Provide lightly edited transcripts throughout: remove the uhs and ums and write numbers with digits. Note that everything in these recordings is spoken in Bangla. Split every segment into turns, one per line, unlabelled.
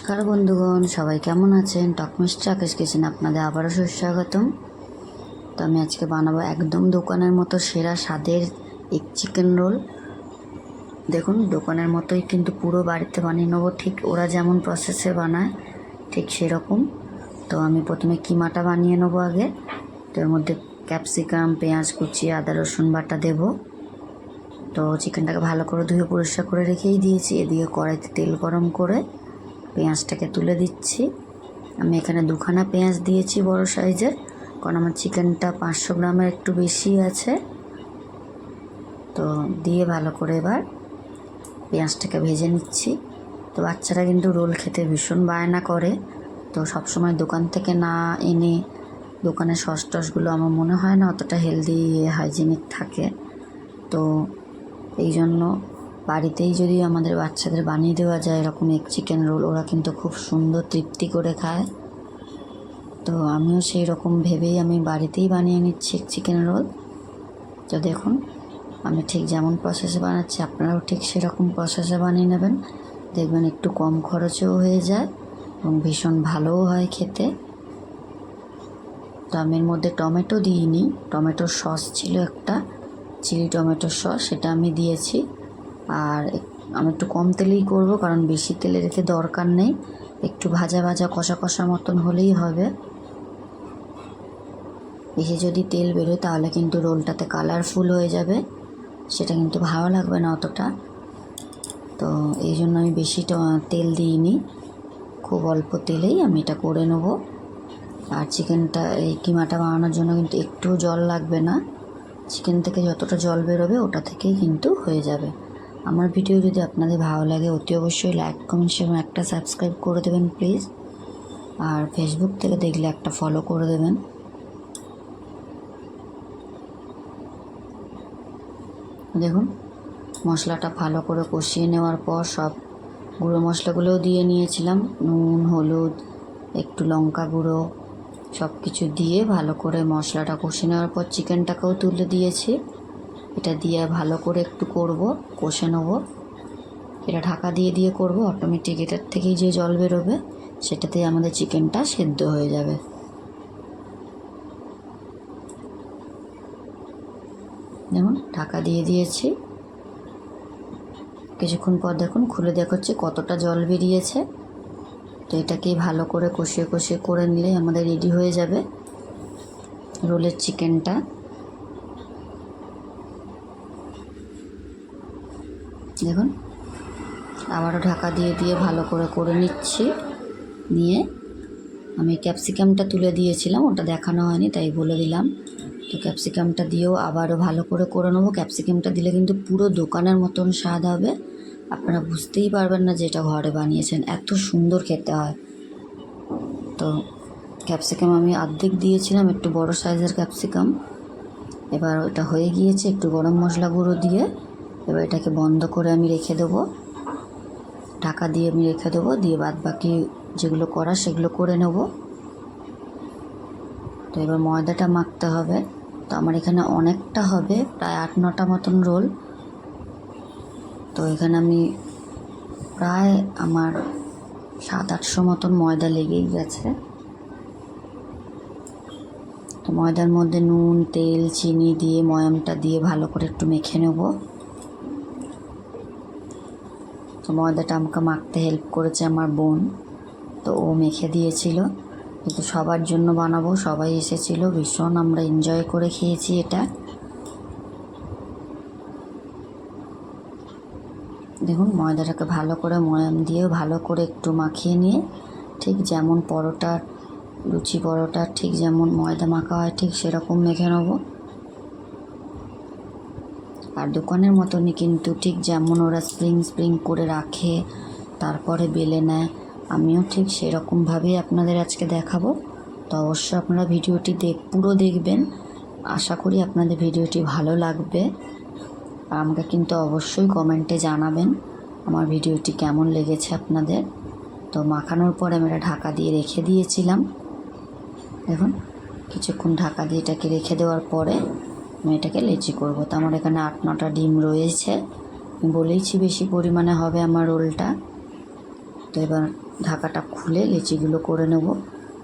নমস্কার বন্ধুগণ, সবাই কেমন আছেন? টক মিষ্টি রাকেশ কিচেনে আপনাদের আবারও সুস্বাগতম। তো আমি আজকে বানাবো একদম দোকানের মতো সেরা স্বাদের এগ চিকেন রোল। দেখুন, দোকানের মতোই কিন্তু পুরো বাড়িতে বানিয়ে নেবো, ঠিক ওরা যেমন প্রসেসে বানায় ঠিক সেরকম। তো আমি প্রথমে কিমাটা বানিয়ে নেবো আগে। তো এর মধ্যে ক্যাপসিকাম, পেঁয়াজ কুচি, আদা রসুন বাটা দেবো। তো চিকেনটাকে ভালো করে ধুয়ে পরিষ্কার করে রেখেই দিয়েছি। এদিকে কড়াইতে তেল গরম করে পেঁয়াজটাকে তুলে দিচ্ছি। আমি এখানে দুখানা পেঁয়াজ দিয়েছি বড় সাইজের, কারণ আমার চিকেনটা 500 গ্রামের একটু বেশি আছে। তো দিয়ে ভালো করে এবার পেঁয়াজটাকে ভেজে নিচ্ছি। তো বাচ্চারা কিন্তু রোল খেতে ভীষণ বায়না করে, তো সবসময় দোকান থেকে না এনে দোকানের সস টসগুলো আমার মনে হয় না অতটা হেলদি হাইজিনিক থাকে। তো এই জন্য বাড়িতেই যদি আমাদের বাচ্চাদের বানিয়ে দেওয়া যায় এরকম এগ চিকেন রোল, ওরা কিন্তু খুব সুন্দর তৃপ্তি করে খায়। তো আমিও সেই রকম ভেবেই আমি বাড়িতেই বানিয়ে নিচ্ছি এগ চিকেন রোল। তো দেখুন, আমি ঠিক যেমন প্রসেসে বানাচ্ছি আপনারাও ঠিক সেরকম প্রসেসে বানিয়ে নেবেন। দেখবেন একটু কম খরচেও হয়ে যায় এবং ভীষণ ভালোও হয় খেতে। তো আমি এর মধ্যে টমেটো দিইনি, টমেটোর সস ছিল একটা, চিলি টমেটোর সস, সেটা আমি দিয়েছি। আর আমি একটু কম তেলেই করব, কারণ বেশি তেলে রেখে দরকার নেই, একটু ভাজা ভাজা কষা কষা মতন হলেই হবে। বেশি যদি তেল বেরোয় তাহলে কিন্তু রোলটাতে কালারফুল হয়ে যাবে, সেটা কিন্তু ভালো লাগবে না অতটা। তো এই জন্য আমি বেশি তেল দিইনি, খুব অল্প তেলেই আমি এটা করে নেব। আর চিকেনটা, এই কিমাটা বানানোর জন্য কিন্তু একটু জল লাগবে না, চিকেন থেকে যতটা জল বেরোবে ওটা থেকেই কিন্তু হয়ে যাবে। আমার ভিডিও যদি আপনাদের ভালো লাগে অতি অবশ্যই লাইক, কমেন্ট এবং একটা সাবস্ক্রাইব করে দেবেন প্লিজ। আর ফেসবুক থেকে দেখলে একটা ফলো করে দেবেন। দেখুন, মশলাটা ভালো করে কষিয়ে নেওয়ার পর সব গুঁড়ো মশলাগুলোও দিয়ে নিয়েছিলাম, নুন, হলুদ, একটু লঙ্কা গুঁড়ো, সব কিছু দিয়ে ভালো করে মশলাটা কষিয়ে নেওয়ার পর চিকেনটাকেও তুলে দিয়েছি। এটা দিয়ে ভালো করে একটু কষে নেব। এটা ঢাকা দিয়ে দিয়ে করব, অটোমেটিক এটার থেকেই যে জল বেরোবে সেটাতেই আমাদের চিকেনটা সেদ্ধ হয়ে যাবে। যেমন ঢাকা দিয়ে দিয়েছি, কিছুক্ষণ পর দেখুন খুলে দেখাচ্ছি কতটা জল বেরিয়েছে। তো এটাকেই ভালো করে কষিয়ে কষিয়ে করে নিলেই আমাদের রেডি হয়ে যাবে রোলের চিকেনটা। দেখুন, আবারও ঢাকা দিয়ে দিয়ে ভালো করে করে নিচ্ছি। নিয়ে আমি ক্যাপসিকামটা তুলে দিয়েছিলাম, ওটা দেখানো হয়নি তাই বলে দিলাম। তো ক্যাপসিকামটা দিয়েও আবারও ভালো করে করে নেবো। ক্যাপসিকামটা দিলে কিন্তু পুরো দোকানের মতন স্বাদ হবে, আপনারা বুঝতেই পারবেন না যে এটা ঘরে বানিয়েছেন, এত সুন্দর খেতে হয়। তো ক্যাপসিকাম আমি অর্ধেক দিয়েছিলাম, একটু বড় সাইজের ক্যাপসিকাম। এবার ওটা হয়ে গিয়েছে, একটু গরম মশলা গুঁড়ো দিয়ে এবার এটাকে বন্ধ করে আমি রেখে দেবো, ঢাকা দিয়ে আমি রেখে দেবো। দিয়ে বাদ বাকি যেগুলো করা সেগুলো করে নেব। তো এবার ময়দাটা মাখতে হবে। তো আমার এখানে অনেকটা হবে, প্রায় 8-9টা মতন রোল। তো এখানে আমি প্রায় আমার 700-800 মতন ময়দা লেগেই গেছে। তো ময়দার মধ্যে নুন, তেল, চিনি দিয়ে ময়ামটা দিয়ে ভালো করে একটু মেখে নেব। তো ময়দাটা আমাকে মাখতে হেল্প করেছে আমার বোন, তো ও মেখে দিয়েছিল। কিন্তু সবার জন্য বানাবো, সবাই এসেছিল, ভীষণ আমরা এনজয় করে খেয়েছি এটা। দেখুন, ময়দাটাকে ভালো করে ময়াম দিয়ে ভালো করে একটু মাখিয়ে নিয়ে, ঠিক যেমন পরোটা, লুচি পরোটা ঠিক যেমন ময়দা মাখা হয় ঠিক সেরকম মেখে নেব। আর দোকানের মতনই কিন্তু, ঠিক যেমন ওরা স্প্রিং স্প্রিং করে রাখে তারপরে বেলে নেয়, আমিও ঠিক সেরকমভাবেই আপনাদের আজকে দেখাবো। তো অবশ্যই আপনারা ভিডিওটি পুরো দেখবেন, আশা করি আপনাদের ভিডিওটি ভালো লাগবে। আর আমাকে কিন্তু অবশ্যই কমেন্টে জানাবেন আমার ভিডিওটি কেমন লেগেছে আপনাদের। তো মাখানোর পরে আমি এটা ঢাকা দিয়ে রেখে দিয়েছিলাম। দেখুন, কিছুক্ষণ ঢাকা দিয়ে এটাকে রেখে দেওয়ার পরে আমি এটাকে লেচি করব। তো আমার এখানে 8-9টা ডিম রয়েছে, আমি বলেইছি বেশি পরিমাণে হবে আমার রোলটা। তো এবার ঢাকাটা খুলে লেচিগুলো করে নেব।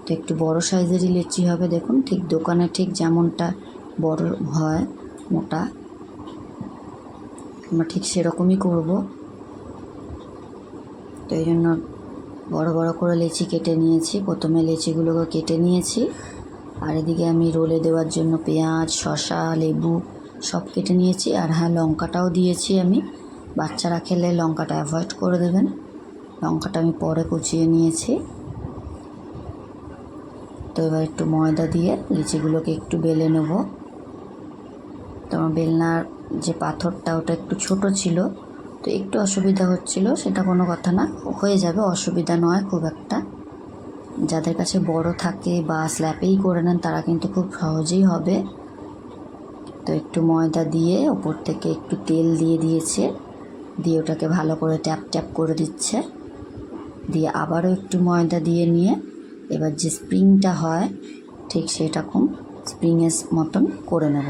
তো একটু বড় সাইজেরই লেচি হবে, দেখুন ঠিক দোকানে ঠিক যেমনটা বড় হয় মোটা, আমরা ঠিক সেরকমই করব। তো এই জন্য বড় বড় করে লেচি কেটে নিয়েছি। প্রথমে লেচিগুলোকে কেটে নিয়েছি, আর এদিকে আমি রোলে দেওয়ার জন্য পেঁয়াজ, শসা, লেবু সব কেটে নিয়েছি। আর হ্যাঁ, লঙ্কাটাও দিয়েছি আমি। বাচ্চারা খেলে লঙ্কাটা অ্যাভয়েড করে দেবেন। লঙ্কাটা আমি পরে কুচিয়ে নিয়েছি। তো এবার একটু ময়দা দিয়ে লিচিগুলোকে একটু বেলে নেব। তো আমার বেলনার যে পাথরটা ওটা একটু ছোট ছিল, তো একটু অসুবিধা হচ্ছিল, সেটা কোনো কথা না, হয়ে যাবে, অসুবিধা নয় খুব একটা। যাদের কাছে বড় থাকে বা স্ল্যাপেই করে নেন তারা কিন্তু খুব সহজেই হবে। তো একটু ময়দা দিয়ে ওপর থেকে একটু তেল দিয়ে দিয়েছে, দিয়ে ওটাকে ভালো করে ট্যাপ ট্যাপ করে দিচ্ছে, দিয়ে আবারও একটু ময়দা দিয়ে নিয়ে এবার যে স্প্রিংটা হয় ঠিক সেরকম স্প্রিংয়ের মতন করে নেব।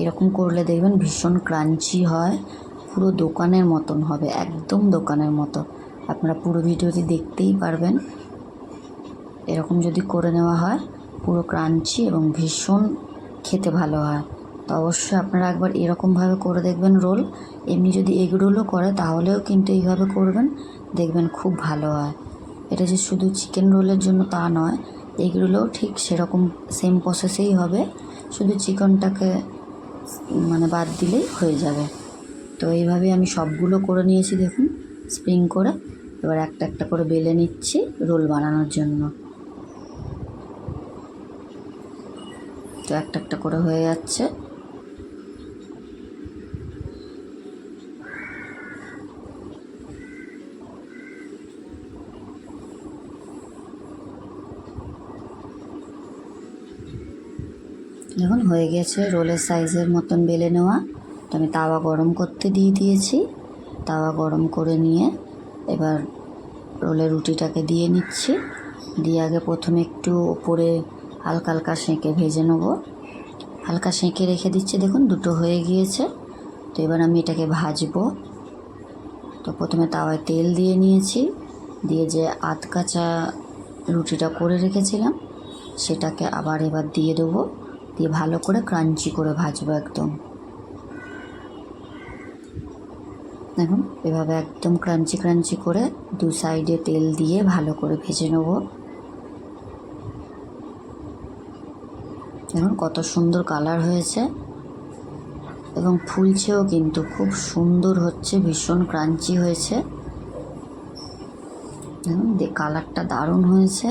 এরকম করলে দেখবেন ভীষণ ক্রাঞ্চি হয়, পুরো দোকানের মতন হবে, একদম দোকানের মতো। আপনারা পুরো ভিডিওটি দেখতেই পারবেন। এরকম যদি করে নেওয়া হয় পুরো ক্রাঞ্চি এবং ভীষণ খেতে ভালো হয়। তো অবশ্যই আপনারা একবার এরকমভাবে করে দেখবেন রোল। এমনি যদি এগ রোলও করে তাহলেও কিন্তু এইভাবে করবেন, দেখবেন খুব ভালো হয়। এটা যে শুধু চিকেন রোলের জন্য তা নয়, এগ রোলেও ঠিক সেরকম সেম প্রসেসেই হবে, শুধু চিকেনটাকে বাদ দিলেই হয়ে যাবে। তো এইভাবে আমি সবগুলো করে নিয়েছি, দেখুন স্প্রিং করে। এবার একটা একটা করে বেলে নিচ্ছি রোল বানানোর জন্য। তো একটা একটা করে হয়ে যাচ্ছে। এখন হয়ে গেছে রোলের সাইজের মতন বেলে নেওয়া। তো আমি তাওয়া গরম করতে দিয়ে দিয়েছি। তাওয়া গরম করে নিয়ে এবার রোলের রুটিটাকে দিয়ে নিচ্ছি। দিয়ে আগে প্রথমে একটু ওপরে হালকা হালকা সেঁকে ভেজে নেব। হালকা সেঁকে রেখে দিচ্ছি, দেখুন দুটো হয়ে গিয়েছে। তো এবার আমি এটাকে ভাজবো। তো প্রথমে তাওয়ায় তেল দিয়ে নিয়েছি, দিয়ে যে আধ কাঁচা রুটিটা করে রেখেছিলাম সেটাকে আবার এবার দিয়ে দেবো, দিয়ে ভালো করে ক্রাঞ্চি করে ভাজবো একদম। দেখুন এভাবে একদম ক্রাঞ্চি ক্রাঞ্চি করে দু সাইডে তেল দিয়ে ভালো করে ভেজে নেব। দেখুন কত সুন্দর কালার হয়েছে এবং ফুলছেও কিন্তু খুব সুন্দর হচ্ছে, ভীষণ ক্রাঞ্চি হয়েছে। দেখুন কালারটা দারুণ হয়েছে।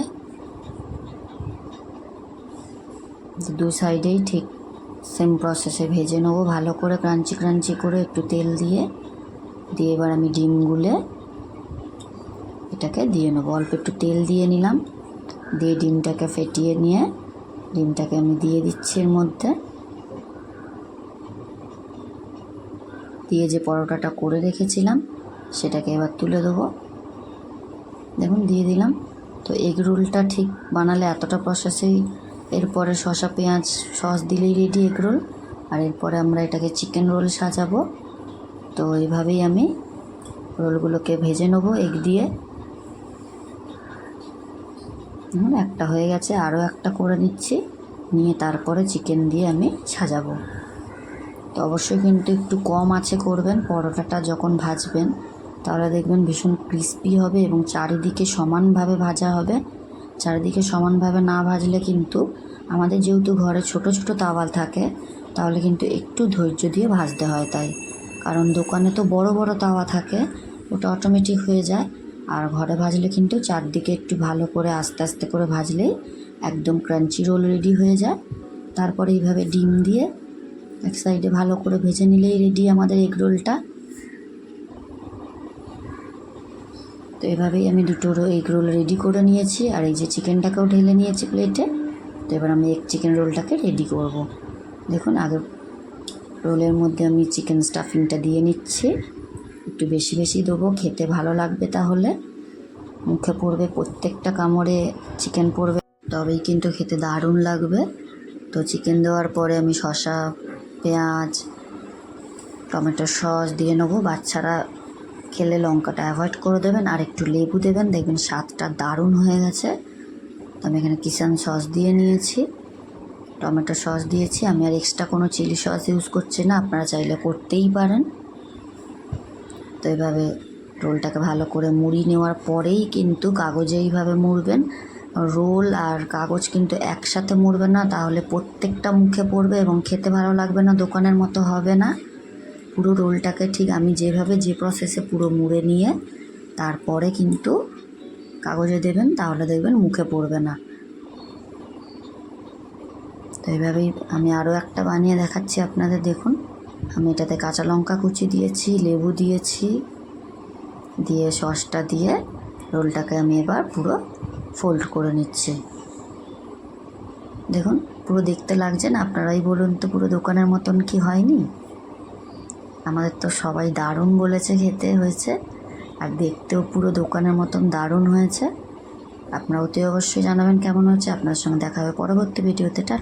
দু সাইডেই ঠিক সেম প্রসেসে ভেজে নেবো ভালো করে, ক্রাঞ্চি ক্রাঞ্চি করে একটু তেল দিয়ে। এবার আমি ডিম গুলে এটাকে দিয়ে নেবো। অল্প একটু তেল দিয়ে নিলাম, দিয়ে ডিমটাকে ফেটিয়ে নিয়ে ডিমটাকে আমি দিয়ে দিচ্ছি এর মধ্যে। দিয়ে যে পরোটাটা করে রেখেছিলাম সেটাকে এবার তুলে দেবো। দেখুন দিয়ে দিলাম। তো এগ রোলটা ঠিক বানালে এতটা প্রসেসেই, এরপরে শসা পেঁয়াজ সস দিলেই রেডি এগ রোল। আর এরপরে আমরা এটাকে চিকেন রোল সাজাবো। তো এইভাবেই আমি রোলগুলোকে ভেজে নেবো এগ দিয়ে। একটা হয়ে গেছে, আরও একটা করে নিচ্ছি, নিয়ে তারপরে চিকেন দিয়ে আমি সাজাবো। তো অবশ্যই কিন্তু একটু কম আঁচে করবেন পরোটাটা যখন ভাজবেন, তাহলে দেখবেন ভীষণ ক্রিস্পি হবে এবং চারিদিকে সমানভাবে ভাজা হবে। চারিদিকে সমানভাবে না ভাজলে কিন্তু, আমাদের যেহেতু ঘরে ছোট ছোট তাওয়া থাকে, তাহলে কিন্তু একটু ধৈর্য দিয়ে ভাজতে হয়। তাই কারণ দোকানে তো বড় বড় তাওয়া থাকে, ওটা অটোমেটিক হয়ে যায়। আর ঘরে ভাজলে কিন্তু চারদিকে একটু ভালো করে আস্তে আস্তে করে ভাজলেই একদম ক্রাঞ্চি রোল রেডি হয়ে যায়। তারপরে এইভাবে ডিম দিয়ে এক সাইডে ভালো করে ভেজে নিলেই রেডি আমাদের এগ রোলটা। তো এভাবেই আমি দুটো এগ রোল রেডি করে নিয়েছি, আর এই যে চিকেনটাকেও ঢেলে নিয়েছি প্লেটে। তো এবার আমি এগ চিকেন রোলটাকে রেডি করব। দেখুন আগে রোলের মধ্যে আমি চিকেন স্টাফিংটা দিয়ে নিচ্ছি, একটু বেশি বেশি দেবো, খেতে ভালো লাগবে, তাহলে মুখে পড়বে, প্রত্যেকটা কামড়ে চিকেন পড়বে, তবেই কিন্তু খেতে দারুণ লাগবে। তো চিকেন দেওয়ার পরে আমি শসা, পেঁয়াজ, টমেটো সস দিয়ে নেবো। বাচ্চারা খেলে লঙ্কাটা অ্যাভয়েড করে দেবেন, আর একটু লেবু দেবেন, দেখবেন স্বাদটা দারুণ হয়ে গেছে। তো আমি এখানে কিষান সস দিয়ে নিয়েছি, টমেটো সস দিয়েছি। আমি আর এক্সট্রা কোনো চিলি সস ইউজ করছি না, আপনারা চাইলে করতেই পারেন। তো এইভাবে রোলটাকে ভালো করে মুড়ি নেওয়ার পরেই কিন্তু কাগজে এইভাবে মুড়বেন। রোল আর কাগজ কিন্তু একসাথে মুড়বেন না, তাহলে প্রত্যেকটা মুখে পড়বে এবং খেতে ভালো লাগবে না, দোকানের মতো হবে না। পুরো রোলটাকে ঠিক আমি যেভাবে যে প্রসেসে পুরো মুড়ে নিয়ে তারপরে কিন্তু কাগজে দেবেন, তাহলে দেখবেন মুখে পড়বে না। তো এইভাবেই আমি আরও একটা বানিয়ে দেখাচ্ছি আপনাদের। দেখুন, আমি এটাতে কাঁচা লঙ্কা কুচি দিয়েছি, লেবু দিয়েছি, দিয়ে সসটা দিয়ে রোলটাকে আমি এবার পুরো ফোল্ড করে নিচ্ছি। দেখুন পুরো দেখতে লাগছে না? আপনারাই বলুন তো, পুরো দোকানের মতন কি হয়নি? আমাদের তো সবাই দারুণ বলেছে খেতে হয়েছে, আর দেখতেও পুরো দোকানের মতন দারুণ হয়েছে। আপনারা অতি অবশ্যই জানাবেন কেমন হচ্ছে। আপনার সঙ্গে দেখা হবে পরবর্তী ভিডিওতে। টাটা।